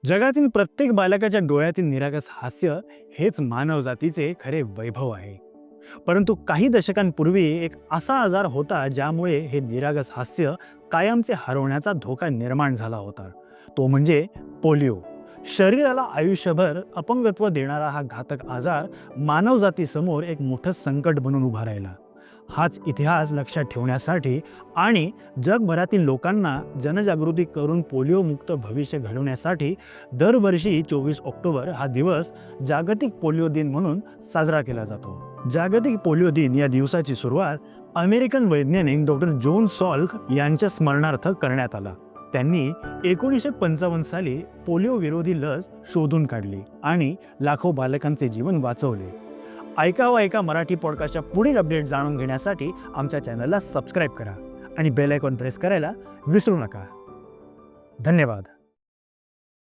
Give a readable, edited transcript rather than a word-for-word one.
जगातील प्रत्येक बालकाच्या डोळ्यातील निरागस हास्य हेच मानवजातीचे खरे वैभव आहे. परंतु काही दशकांपूर्वी एक असा आजार होता ज्यामुळे हे निरागस हास्य कायमचे हरवण्याचा धोका निर्माण झाला होता. तो म्हणजे पोलिओ. शरीराला आयुष्यभर अपंगत्व देणारा हा घातक आजार मानवजातीसमोर एक मोठं संकट बनून उभा राहिला. हाच इतिहास लक्षात ठेवण्यासाठी आणि जगभरातील लोकांना जनजागृती करून पोलिओमुक्त भविष्य घडवण्यासाठी दरवर्षी 24 ऑक्टोबर हा दिवस जागतिक पोलिओ दिन म्हणून साजरा केला जातो. जागतिक पोलिओ दिन या दिवसाची सुरुवात अमेरिकन वैज्ञानिक डॉक्टर जोन सॉल्क यांच्या स्मरणार्थ करण्यात आला. त्यांनी 1955 साली पोलिओ विरोधी लस शोधून काढली आणि लाखो बालकांचे जीवन वाचवले. ऐका मराठी पॉडकास्टच्या पुढील अपडेट जाणून घेण्यासाठी आमच्या चॅनलला सबस्क्राईब करा आणि बेल आयकॉन प्रेस करायला विसरू नका. धन्यवाद.